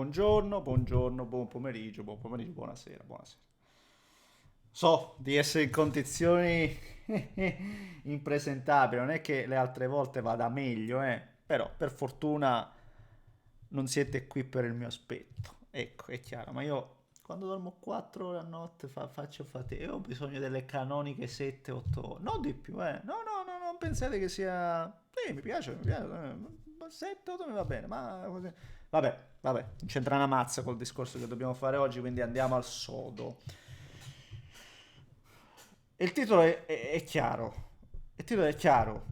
Buongiorno, buongiorno, buon pomeriggio, buonasera, buonasera. So di essere in condizioni impresentabili, non è che le altre volte vada meglio, però per fortuna non siete qui per il mio aspetto. Ecco, è chiaro, ma io quando dormo 4 ore a notte faccio fatica e ho bisogno delle canoniche 7-8 ore, non di più, No, no, no, non pensate che sia... Sì, mi piace, 7-8 mi va bene, ma... Vabbè, vabbè, non c'entra una mazza col discorso che dobbiamo fare oggi, quindi andiamo al sodo. Il titolo è chiaro. Il titolo è chiaro.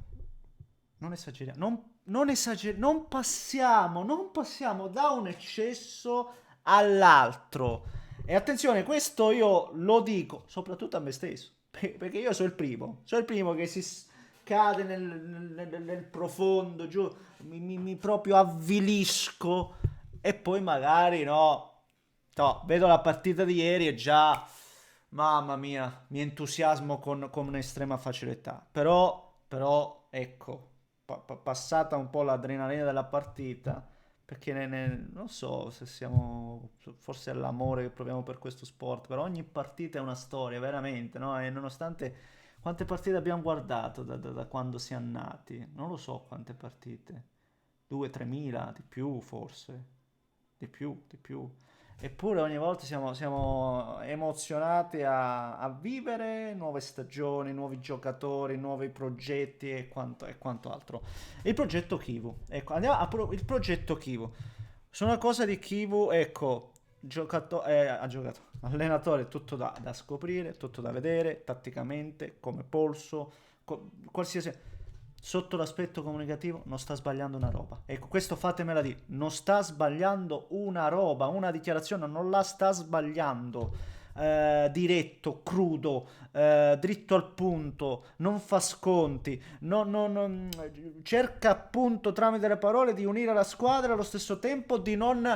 Non esageriamo. Non passiamo da un eccesso all'altro. E attenzione, questo io lo dico soprattutto a me stesso. Perché io sono il primo. Sono il primo che cade nel profondo, giù, mi proprio avvilisco e poi magari no, no, vedo la partita di ieri e già, mamma mia, mi entusiasmo con un'estrema facilità. Però, ecco, passata un po' l'adrenalina della partita, perché non so se siamo, forse è l'amore che proviamo per questo sport, però ogni partita è una storia, veramente, no? E nonostante quante partite abbiamo guardato da quando siamo nati, non lo so quante partite, 2-3 mila, di più forse, di più. Eppure ogni volta siamo emozionati a vivere nuove stagioni, nuovi giocatori, nuovi progetti e quanto altro. Il progetto Kivu, ecco, il progetto Kivu. Su una cosa di Kivu, ecco, ha giocato, allenatore, tutto da scoprire, tutto da vedere, tatticamente, come polso, qualsiasi... Sotto l'aspetto comunicativo non sta sbagliando una roba. Ecco, questo fatemela dire, non sta sbagliando una roba, una dichiarazione non la sta sbagliando. Diretto, crudo, dritto al punto, non fa sconti, cerca appunto tramite le parole di unire la squadra allo stesso tempo di non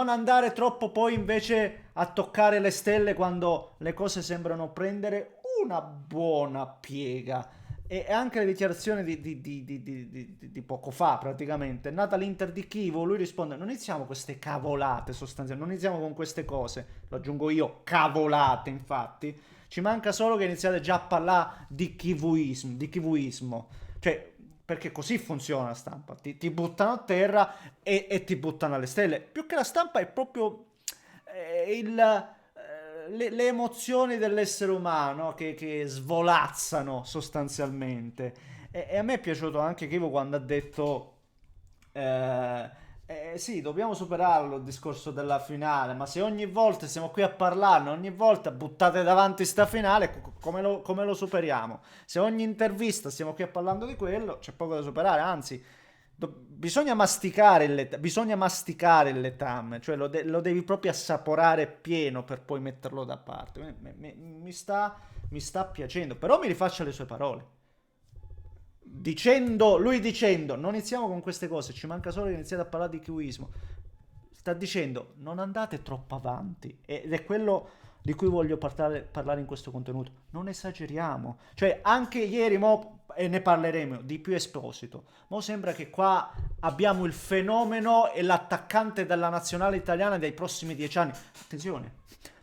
andare troppo poi invece a toccare le stelle quando le cose sembrano prendere una buona piega. E anche le dichiarazioni di poco fa, praticamente. È nata l'Inter di Chievo, lui risponde: non iniziamo queste cavolate sostanzialmente, non iniziamo con queste cose. Lo aggiungo io, cavolate, infatti. Ci manca solo che iniziate già a parlare di kivuismo. Cioè, perché così funziona la stampa. Ti buttano a terra e ti buttano alle stelle. Più che la stampa è proprio le emozioni dell'essere umano che svolazzano sostanzialmente. E a me è piaciuto anche Kivo quando ha detto: eh, sì, dobbiamo superarlo il discorso della finale, ma se ogni volta siamo qui a parlarne, ogni volta buttate davanti sta finale, come lo superiamo? Se ogni intervista stiamo qui a parlando di quello, c'è poco da superare, anzi, bisogna masticare il letame, cioè lo devi proprio assaporare pieno per poi metterlo da parte. Mi sta piacendo, però mi rifaccia le sue parole. Lui dicendo, non iniziamo con queste cose, ci manca solo che iniziate a parlare di kiwismo. Sta dicendo, non andate troppo avanti, ed è quello di cui voglio parlare in questo contenuto. Non esageriamo. Cioè, anche ieri, e ne parleremo, di più Esposito. Mo sembra che qua abbiamo il fenomeno e l'attaccante della nazionale italiana dei prossimi 10 anni. Attenzione,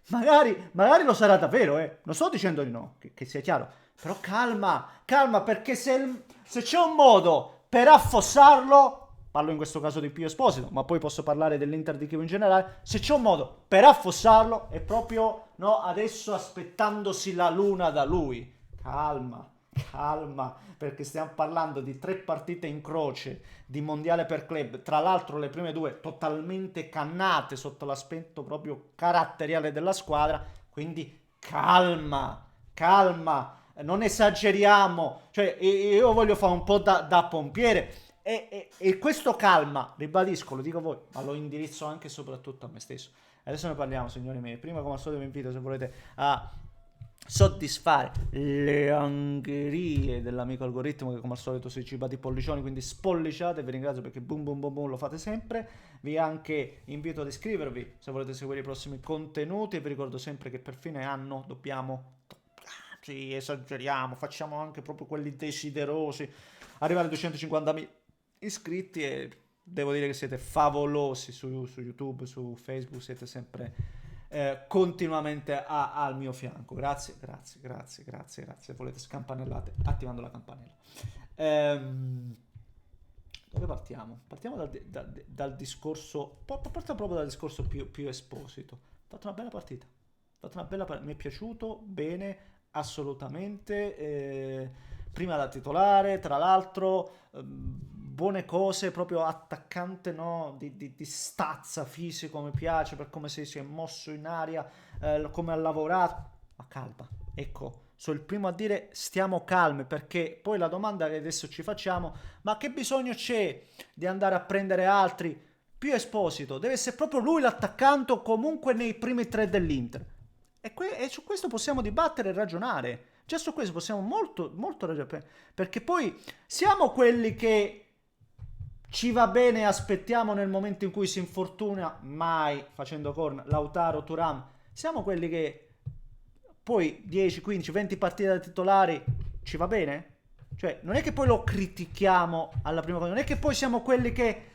magari lo sarà davvero, eh. Non sto dicendo di no, che sia chiaro. Però calma, calma, perché se c'è un modo per affossarlo, parlo in questo caso di Pio Esposito, ma poi posso parlare dell'Inter di Chievo in generale, se c'è un modo per affossarlo è proprio, no, adesso aspettandosi la luna da lui. Calma, calma, perché stiamo parlando di 3 partite in croce di mondiale per club, tra l'altro le prime due totalmente cannate sotto l'aspetto proprio caratteriale della squadra, quindi calma, calma, non esageriamo, cioè io voglio fare un po' da pompiere e questo calma, ribadisco, lo dico a voi, ma lo indirizzo anche e soprattutto a me stesso. Adesso ne parliamo, signori miei. Prima, come al solito, vi invito, se volete, a soddisfare le angherie dell'amico algoritmo che come al solito si ciba di pollicioni, quindi spolliciate, vi ringrazio perché boom boom boom boom lo fate sempre. Vi anche invito ad iscrivervi se volete seguire i prossimi contenuti e vi ricordo sempre che per fine anno dobbiamo, sì, esageriamo, facciamo anche proprio quelli desiderosi, arrivare a 250.000 iscritti e devo dire che siete favolosi su YouTube, su Facebook, siete sempre continuamente al mio fianco. Grazie, grazie, grazie, grazie, grazie. Se volete scampanellate attivando la campanella. Ehm, dove partiamo? Partiamo dal discorso, partiamo proprio dal discorso più Esposito. Ha fatto una bella partita. Ha fatto una bella partita. Mi è piaciuto bene, assolutamente. Prima da titolare, tra l'altro, buone cose, proprio attaccante, no? Di stazza fisico, mi piace per come si è mosso in aria, come ha lavorato. Ma calma, ecco, sono il primo a dire stiamo calmi, perché poi la domanda che adesso ci facciamo, ma che bisogno c'è di andare a prendere altri? Più Esposito, deve essere proprio lui l'attaccante comunque nei primi tre dell'Inter. E su questo possiamo dibattere e ragionare. Già su questo possiamo molto, molto ragionare. Perché poi siamo quelli che ci va bene e aspettiamo nel momento in cui si infortuna, mai facendo corna, Lautaro, Thuram. Siamo quelli che poi 10, 15, 20 partite da titolari ci va bene? Cioè, non è che poi lo critichiamo alla prima cosa, non è che poi siamo quelli che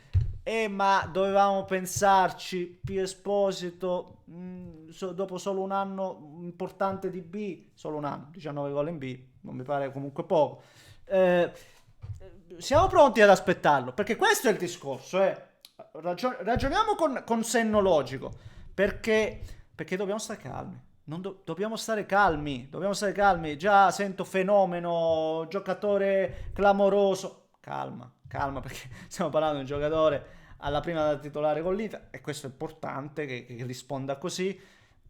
ma dovevamo pensarci, più Esposito, dopo solo un anno importante di B, solo un anno, 19 gol in B, non mi pare comunque poco. Eh, siamo pronti ad aspettarlo, perché questo è il discorso, ragioniamo con senno logico, perché dobbiamo stare calmi. Dobbiamo stare calmi, dobbiamo stare calmi. Già sento fenomeno, giocatore clamoroso. Calma, calma, perché stiamo parlando di un giocatore alla prima da titolare con l'Inter e questo è importante che risponda così.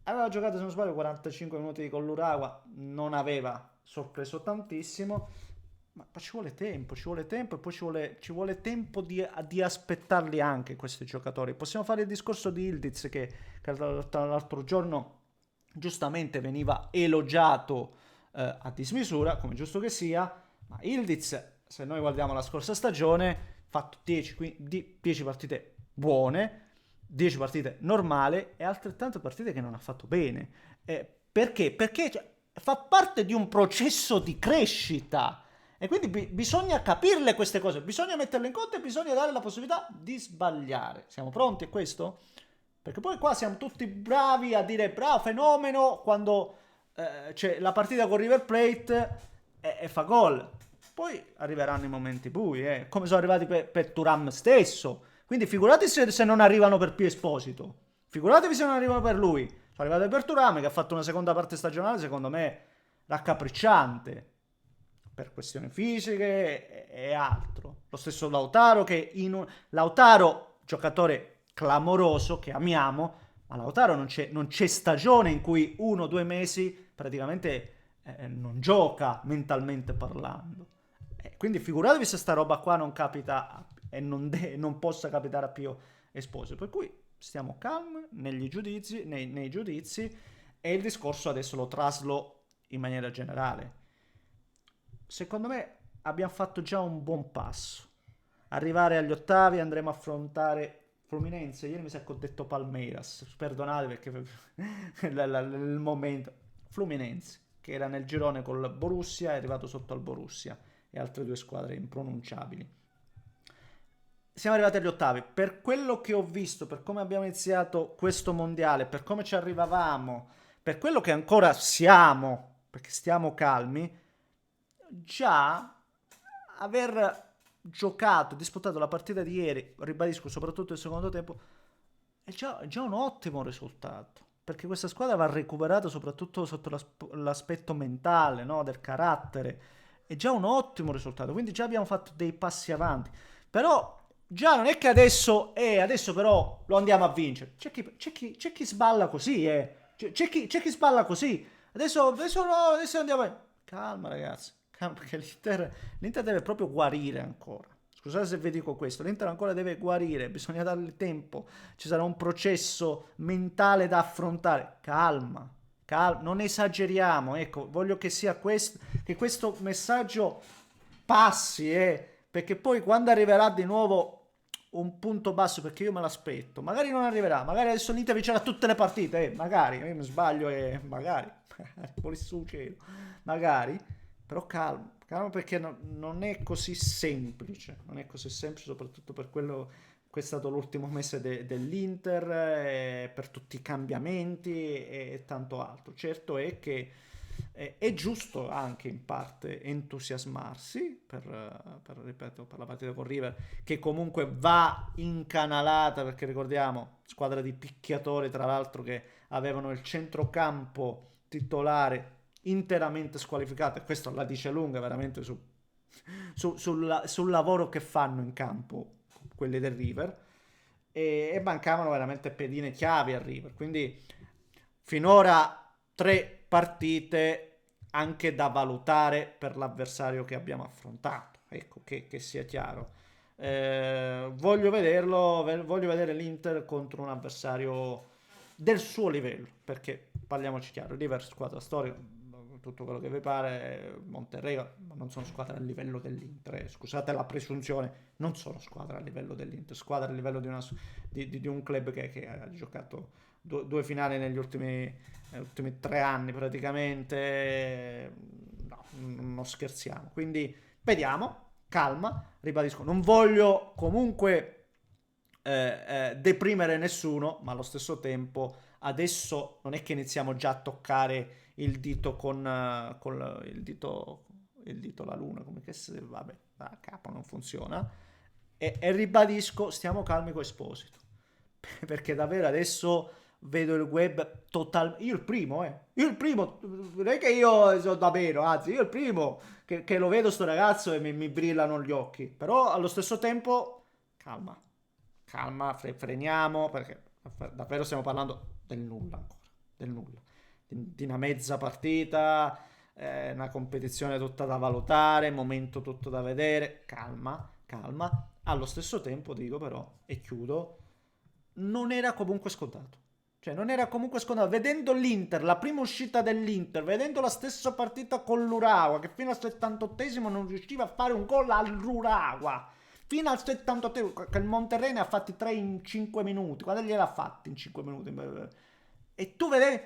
Aveva giocato, se non sbaglio, 45 minuti con l'Uragua, non aveva sorpreso tantissimo, ma ci vuole tempo e poi ci vuole tempo di aspettarli anche questi giocatori. Possiamo fare il discorso di Ildiz che l'altro giorno giustamente veniva elogiato a dismisura, come giusto che sia, ma Ildiz, se noi guardiamo la scorsa stagione, ha fatto 10 partite buone, 10 partite normali e altrettante partite che non ha fatto bene. Perché? Perché fa parte di un processo di crescita e quindi bisogna capirle queste cose, bisogna metterle in conto e bisogna dare la possibilità di sbagliare. Siamo pronti a questo? Perché poi qua siamo tutti bravi a dire bravo, fenomeno, quando c'è la partita con River Plate e fa gol. Poi arriveranno i momenti bui, come sono arrivati per Thuram stesso. Quindi figurati se non arrivano per Pio Esposito. Figuratevi se non arrivano per lui. Sono arrivati per Thuram che ha fatto una seconda parte stagionale, secondo me, raccapricciante. Per questioni fisiche e altro. Lo stesso Lautaro Lautaro, giocatore clamoroso che amiamo, ma Lautaro non c'è stagione in cui 1 o 2 mesi praticamente non gioca mentalmente parlando. Quindi figuratevi se sta roba qua non capita e non possa capitare a Pio Esposito. Per cui stiamo calmi nei giudizi e il discorso adesso lo traslo in maniera generale. Secondo me abbiamo fatto già un buon passo. Arrivare agli ottavi andremo a affrontare Fluminense. Ieri mi sa che ho detto Palmeiras, perdonate perché il momento. Fluminense, che era nel girone col Borussia, è arrivato sotto al Borussia e altre due squadre impronunciabili. Siamo arrivati agli ottavi. Per quello che ho visto, per come abbiamo iniziato questo mondiale, per come ci arrivavamo, per quello che ancora siamo, perché stiamo calmi, già aver giocato, disputato la partita di ieri, ribadisco, soprattutto il secondo tempo, è già un ottimo risultato. Perché questa squadra va recuperata soprattutto sotto l'aspetto mentale, no? Del carattere. È già un ottimo risultato. Quindi già abbiamo fatto dei passi avanti. Però già non è che adesso però lo andiamo a vincere. C'è chi sballa così, C'è chi sballa così. Adesso andiamo a... Calma ragazzi. Perché l'Inter deve proprio guarire ancora. Scusate se vi dico questo, l'Inter ancora deve guarire, bisogna dargli tempo, ci sarà un processo mentale da affrontare. Calma, non esageriamo, ecco, voglio che sia che questo messaggio passi, perché poi quando arriverà di nuovo un punto basso, perché io me l'aspetto, magari non arriverà, magari adesso l'Inter vincerà tutte le partite, magari, io mi sbaglio magari, volessi su cielo, magari, però calma perché non è così semplice, soprattutto per quello questo è stato l'ultimo mese dell'Inter, per tutti i cambiamenti e tanto altro. Certo è che è giusto anche in parte entusiasmarsi ripeto, per la partita con River, che comunque va incanalata, perché ricordiamo, squadra di picchiatori, tra l'altro, che avevano il centrocampo titolare interamente squalificato, e questo la dice lunga veramente sul lavoro che fanno in campo quelli del River, e mancavano veramente pedine chiavi al River, quindi finora 3 partite anche da valutare per l'avversario che abbiamo affrontato, ecco, che sia chiaro. Voglio vedere l'Inter contro un avversario del suo livello, perché parliamoci chiaro, River squadra storica, tutto quello che vi pare, Monterrey non sono squadre a livello dell'Inter, scusate la presunzione, non sono squadra a livello dell'Inter, squadra a livello di un club che ha giocato due finali negli ultimi 3 anni praticamente, no, non scherziamo, quindi vediamo, calma, ribadisco, non voglio comunque deprimere nessuno, ma allo stesso tempo adesso non è che iniziamo già a toccare il dito con il dito alla luna, come che se, vabbè, a capo non funziona, e ribadisco, stiamo calmi con Esposito, perché davvero adesso vedo il web io il primo, non è che io sono da meno, anzi io il primo che lo vedo sto ragazzo e mi brillano gli occhi, però allo stesso tempo calma, freniamo, perché davvero stiamo parlando del nulla ancora, del nulla, di una mezza partita, una competizione tutta da valutare, momento tutto da vedere, calma, allo stesso tempo dico però, e chiudo, non era comunque scontato. Cioè, non era comunque scontato. Vedendo l'Inter, la prima uscita dell'Inter, vedendo la stessa partita con l'Urawa, che fino al 78esimo non riusciva a fare un gol all'Urawa. Fino al 78esimo, che il Monterrey ne ha fatti 3 in 5 minuti. Quando gliel'ha fatti in 5 minuti? E tu vedevi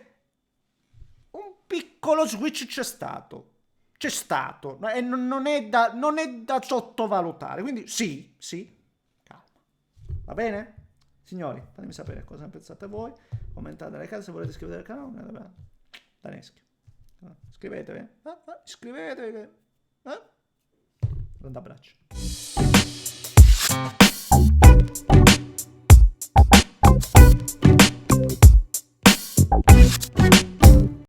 un piccolo switch c'è stato. E non è da sottovalutare. Quindi sì, calma. Va bene? Signori, fatemi sapere cosa ne pensate voi. Commentate nelle case, se volete iscrivetevi al canale. Daneschi. Iscrivetevi. Iscrivetevi. Grande abbraccio.